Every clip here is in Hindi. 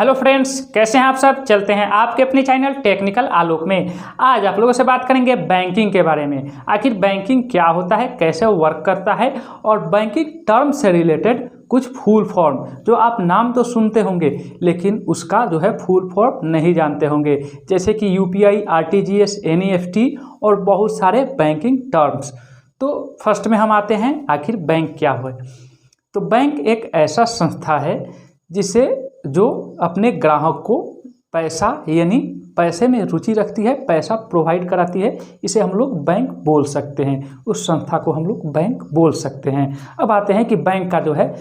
हेलो फ्रेंड्स, कैसे हैं आप सब। चलते हैं आपके अपने चैनल टेक्निकल आलोक में। आज आप लोगों से बात करेंगे बैंकिंग के बारे में। आखिर बैंकिंग क्या होता है, कैसे वर्क करता है और बैंकिंग टर्म से रिलेटेड कुछ फुल फॉर्म जो आप नाम तो सुनते होंगे लेकिन उसका जो है फुल फॉर्म नहीं जानते होंगे, जैसे कि यूपीआई, आरटीजीएस, एनईएफटी और बहुत सारे बैंकिंग टर्म्स। तो फर्स्ट में हम आते हैं आखिर बैंक क्या है। तो बैंक एक ऐसा संस्था है जिसे जो अपने ग्राहक को पैसा यानी पैसे में रुचि रखती है, पैसा प्रोवाइड कराती है, इसे हम लोग बैंक बोल सकते हैं। उस संस्था को हम लोग बैंक बोल सकते हैं। अब आते हैं कि बैंक का जो है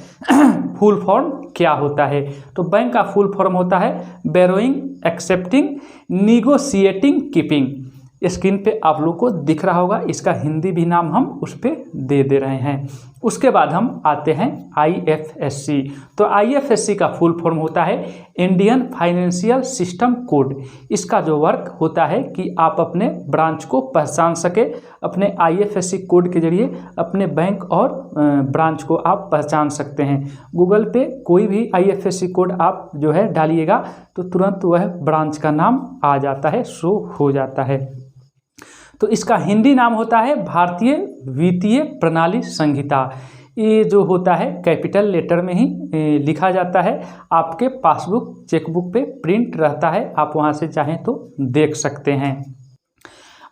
फुल फॉर्म क्या होता है। तो बैंक का फुल फॉर्म होता है बैरोइंग, एक्सेप्टिंग, निगोशिएटिंग, कीपिंग। स्क्रीन पे आप लोग को दिख रहा होगा, इसका हिंदी भी नाम हम उस पर दे रहे हैं। उसके बाद हम आते हैं आईएफएससी। तो आईएफएससी का फुल फॉर्म होता है इंडियन फाइनेंशियल सिस्टम कोड। इसका जो वर्क होता है कि आप अपने ब्रांच को पहचान सके, अपने आईएफएससी कोड के जरिए अपने बैंक और ब्रांच को आप पहचान सकते हैं। गूगल पे कोई भी आईएफएससी कोड आप जो है डालिएगा तो तुरंत वह ब्रांच का नाम आ जाता है, शो हो जाता है। तो इसका हिंदी नाम होता है भारतीय वित्तीय प्रणाली संहिता। ये जो होता है कैपिटल लेटर में ही लिखा जाता है। आपके पासबुक, चेकबुक पे प्रिंट रहता है, आप वहाँ से चाहें तो देख सकते हैं।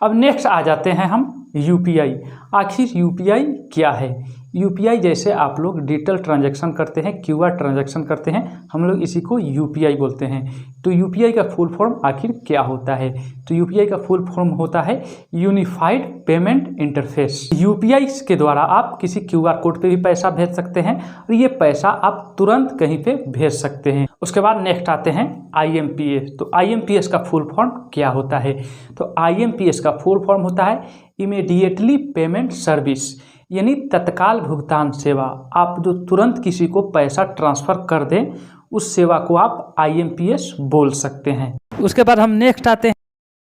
अब नेक्स्ट आ जाते हैं हम यूपीआई। आखिर यूपीआई क्या है। यूपीआई जैसे आप लोग डिजिटल ट्रांजैक्शन करते हैं, क्यूआर ट्रांजैक्शन करते हैं, हम लोग इसी को यूपीआई बोलते हैं। तो यूपीआई का फुल फॉर्म आखिर क्या होता है। तो यूपीआई का फुल फॉर्म होता है यूनिफाइड पेमेंट इंटरफेस। यूपीआई के द्वारा आप किसी क्यूआर कोड पे भी पैसा भेज सकते हैं और ये पैसा आप तुरंत कहीं पे भेज सकते हैं। उसके बाद नेक्स्ट आते हैं आईएमपीएस। तो आईएमपीएस का फुल फॉर्म क्या होता है। तो आईएमपीएस का फुल फॉर्म होता है इमीडिएटली पेमेंट सर्विस, यानी तत्काल भुगतान सेवा। आप जो तुरंत किसी को पैसा ट्रांसफ़र कर दें, उस सेवा को आप आईएमपीएस बोल सकते हैं। उसके बाद हम नेक्स्ट आते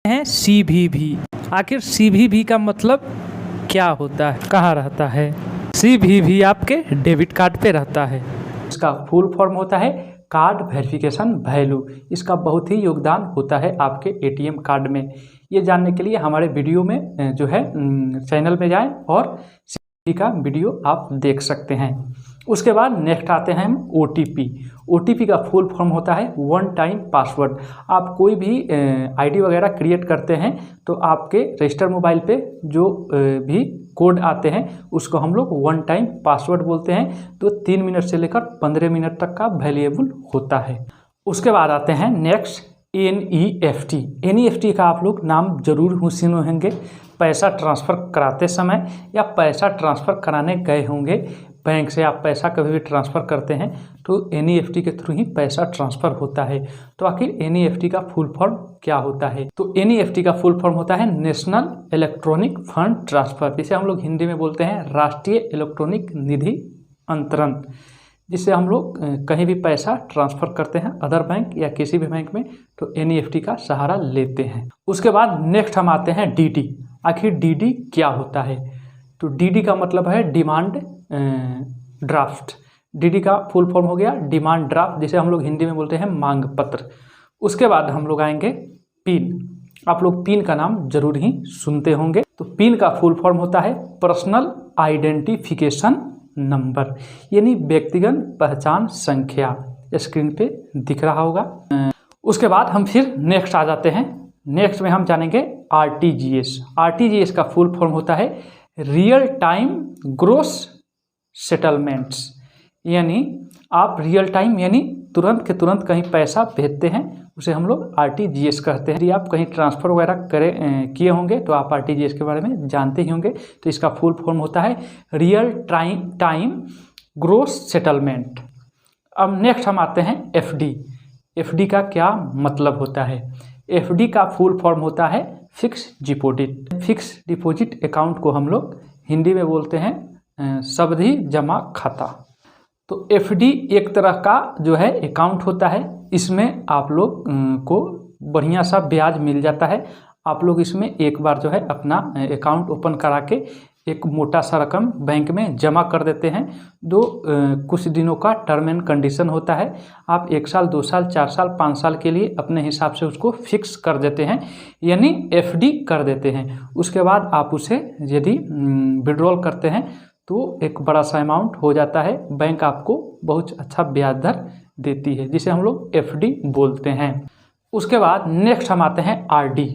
हैं सीवीवी। आखिर सीवीवी का मतलब क्या होता है, कहाँ रहता है। सीवीवी आपके डेबिट कार्ड पे रहता है। इसका फुल फॉर्म होता है कार्ड वेरिफिकेशन वैल्यू। इसका बहुत ही योगदान होता है आपके एटीएम कार्ड में। ये जानने के लिए हमारे वीडियो में जो है चैनल में जाएं और का वीडियो आप देख सकते हैं। उसके बाद नेक्स्ट आते हैं हम ओटीपी। ओटीपी का फुल फॉर्म होता है वन टाइम पासवर्ड। आप कोई भी आईडी वगैरह क्रिएट करते हैं तो आपके रजिस्टर मोबाइल पे जो भी कोड आते हैं उसको हम लोग वन टाइम पासवर्ड बोलते हैं। तो 3 मिनट से लेकर 15 मिनट तक का वैल्यूएबल होता है। उसके बाद आते हैं नेक्स्ट एनईएफटी। एनईएफटी का आप लोग नाम जरूर सुने होंगे। पैसा ट्रांसफ़र कराते समय या पैसा ट्रांसफ़र कराने गए होंगे, बैंक से आप पैसा कभी भी ट्रांसफ़र करते हैं तो एनईएफटी के थ्रू ही पैसा ट्रांसफ़र होता है। तो आखिर एनईएफटी का फुल फॉर्म क्या होता है। तो एनईएफटी का फुल फॉर्म होता है नेशनल इलेक्ट्रॉनिक फंड ट्रांसफ़र, जिसे हम लोग हिंदी में बोलते हैं राष्ट्रीय इलेक्ट्रॉनिक निधि अंतरण। जिससे हम लोग कहीं भी पैसा ट्रांसफ़र करते हैं अदर बैंक या किसी भी बैंक में तो एनईएफटी का सहारा लेते हैं। उसके बाद नेक्स्ट हम आते हैं डीडी। आखिर डीडी क्या होता है। तो डीडी का मतलब है डिमांड ड्राफ्ट। डीडी का फुल फॉर्म हो गया डिमांड ड्राफ्ट, जिसे हम लोग हिंदी में बोलते हैं मांग पत्र। उसके बाद हम लोग आएंगे पिन। आप लोग पिन का नाम जरूर ही सुनते होंगे। तो पिन का फुल फॉर्म होता है पर्सनल आइडेंटिफिकेशन नंबर, यानी व्यक्तिगत पहचान संख्या। स्क्रीन पे दिख रहा होगा। उसके बाद हम फिर नेक्स्ट आ जाते हैं। नेक्स्ट में हम जानेंगे आरटीजीएस। आरटीजीएस का फुल फॉर्म होता है रियल टाइम ग्रोस सेटलमेंट्स, यानी आप रियल टाइम यानी तुरंत के तुरंत कहीं पैसा भेजते हैं, उसे हम लोग आरटीजीएस कहते हैं। यदि आप कहीं ट्रांसफ़र वगैरह किए होंगे तो आप आरटीजीएस के बारे में जानते ही होंगे। तो इसका फुल फॉर्म होता है रियल टाइम ग्रोस सेटलमेंट। अब नेक्स्ट हम आते हैं एफडी। एफडी का क्या मतलब होता है। एफडी का फुल फॉर्म होता है fix deposit. Fix deposit account को हम लोग हिंदी में बोलते हैं सावधि जमा खाता। तो एफडी एक तरह का जो है अकाउंट होता है। इसमें आप लोग को बढ़िया सा ब्याज मिल जाता है। आप लोग इसमें एक बार जो है अपना अकाउंट ओपन करा के एक मोटा सा रकम बैंक में जमा कर देते हैं। कुछ दिनों का टर्म एंड कंडीशन होता है। आप 1 साल, 2 साल, 4 साल, 5 साल के लिए अपने हिसाब से उसको फिक्स कर देते हैं, यानी FD कर देते हैं। उसके बाद आप उसे यदि विड्रॉल करते हैं तो एक बड़ा सा अमाउंट हो जाता है। बैंक आपको बहुत अच्छा ब्याज दर देती है, जिसे हम लोग FD बोलते हैं। उसके बाद नेक्स्ट हम आते हैं RD।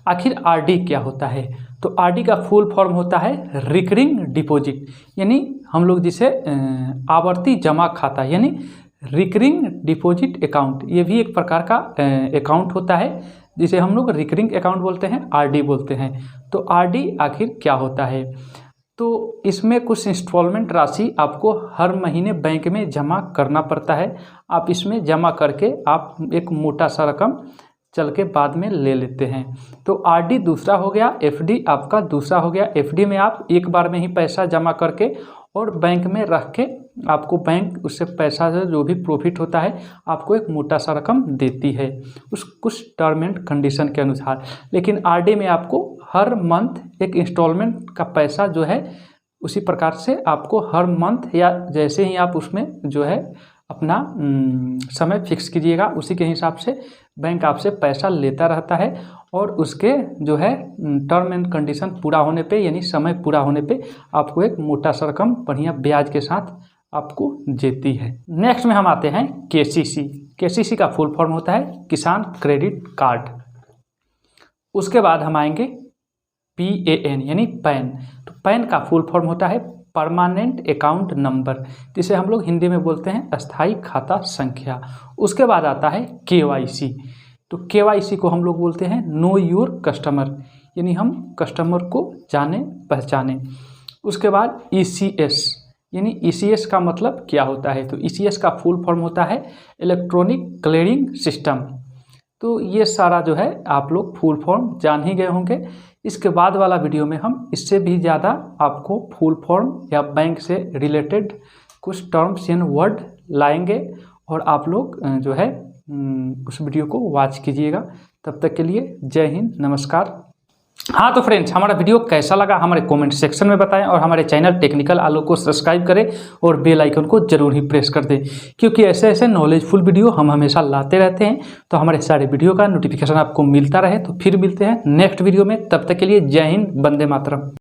आखिर RD क्या होता है? तो RD का फुल फॉर्म होता है रिकरिंग डिपॉजिट, यानी हम लोग जिसे आवर्ती जमा खाता, यानी रिकरिंग डिपॉजिट अकाउंट, ये भी एक प्रकार का अकाउंट होता है जिसे हम लोग रिकरिंग अकाउंट बोलते हैं, RD बोलते हैं। तो RD आखिर क्या होता है? तो इसमें कुछ इंस्टॉलमेंट राशि आपको हर महीने बैंक में जमा करना पड़ता है। आप इसमें जमा करके आप एक मोटा सा रकम चल के बाद में ले लेते हैं। तो RD दूसरा हो गया, FD आपका दूसरा हो गया। FD में आप एक बार में ही पैसा जमा करके और बैंक में रख के आपको बैंक उससे पैसा से जो भी प्रॉफिट होता है आपको एक मोटा सा रकम देती है उस कुछ टर्म एंड कंडीशन के अनुसार। लेकिन RD में आपको हर मंथ एक इंस्टॉलमेंट का पैसा जो है उसी प्रकार से आपको हर मंथ या जैसे ही आप उसमें जो है अपना समय फिक्स कीजिएगा उसी के हिसाब से बैंक आपसे पैसा लेता रहता है और उसके जो है टर्म एंड कंडीशन पूरा होने पे, यानी समय पूरा होने पे आपको एक मोटा सा रकम बढ़िया ब्याज के साथ आपको देती है। नेक्स्ट में हम आते हैं KCC। KCC का फुल फॉर्म होता है किसान क्रेडिट कार्ड। उसके बाद हम आएंगे PAN यानी पैन। तो पैन का फुल फॉर्म होता है परमानेंट अकाउंट नंबर, जिसे हम लोग हिंदी में बोलते हैं अस्थाई खाता संख्या। उसके बाद आता है KYC। तो KYC को हम लोग बोलते हैं नो योर कस्टमर, यानी हम कस्टमर को जाने पहचाने। उसके बाद ECS, यानी ECS का मतलब क्या होता है? तो ECS का फुल फॉर्म होता है इलेक्ट्रॉनिक क्लियरिंग सिस्टम। तो ये सारा जो है आप लोग फुल फॉर्म जान ही गए होंगे। इसके बाद वाला वीडियो में हम इससे भी ज़्यादा आपको फुल फॉर्म या बैंक से रिलेटेड कुछ टर्म्स एंड वर्ड लाएंगे और आप लोग जो है उस वीडियो को वॉच कीजिएगा। तब तक के लिए जय हिंद, नमस्कार। हाँ तो फ्रेंड्स, हमारा वीडियो कैसा लगा हमारे कमेंट सेक्शन में बताएं और हमारे चैनल टेक्निकल आलोक को सब्सक्राइब करें और बेल आइकन को जरूर ही प्रेस कर दें, क्योंकि ऐसे ऐसे नॉलेजफुल वीडियो हम हमेशा लाते रहते हैं। तो हमारे सारे वीडियो का नोटिफिकेशन आपको मिलता रहे। तो फिर मिलते हैं नेक्स्ट वीडियो में, तब तक के लिए जय हिंद, वंदे मातरम।